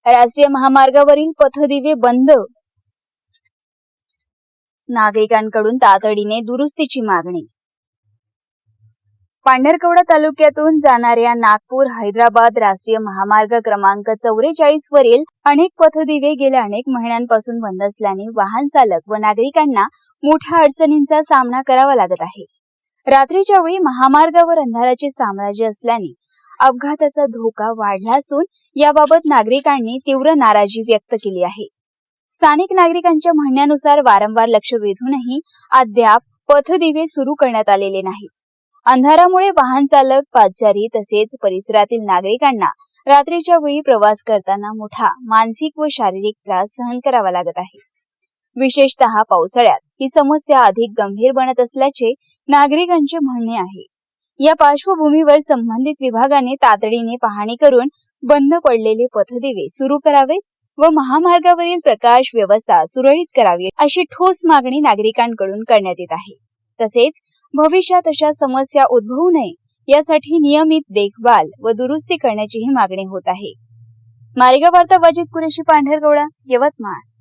राष्ट्रीय महामार्गावरील पथदिवे बंद, नागरिकांकडून तातडीने दुरुस्तीची मागणी. पांढरकवडा तालुक्यातून जाणाऱ्या नागपूर हैदराबाद राष्ट्रीय महामार्ग क्रमांक 44 वरील अनेक पथदिवे गेल्या अनेक महिन्यांपासून बंद असल्याने वाहन चालक व नागरिकांना मोठ्या अडचणींचा सामना करावा लागत आहे. रात्रीच्या वेळी महामार्गावर अंधाराचे साम्राज्य असल्याने अपघाताचा धोका वाढला असून याबाबत नागरिकांनी तीव्र नाराजी व्यक्त केली आहे. स्थानिक नागरिकांच्या म्हणण्यानुसार वारंवार लक्ष वेधूनही अद्याप पथदिवे सुरू करण्यात आलेले नाहीत. अंधारामुळे वाहन चालक, पादचारी तसेच परिसरातील नागरिकांना रात्रीच्या वेळी प्रवास करताना मोठा मानसिक व शारीरिक त्रास सहन करावा लागत आहे. विशेषतः पावसाळ्यात ही समस्या अधिक गंभीर बनत असल्याचे नागरिकांचे म्हणणे आहे. या पार्श्वभूमीवर संबंधित विभागाने तातडीने पाहणी करून बंद पडलेले पथदिवे सुरू करावेत व महामार्गावरील प्रकाश व्यवस्था सुरळीत करावी अशी ठोस मागणी नागरिकांकडून करण्यात येत आहे. तसेच भविष्यात अशा समस्या उद्भवू नये यासाठी नियमित देखभाल व दुरुस्ती करण्याचीही मागणी होत आहे. मालेगाव वार्ता, वाजिद कुरेशी, पांढरकवडा, यवतमाळ.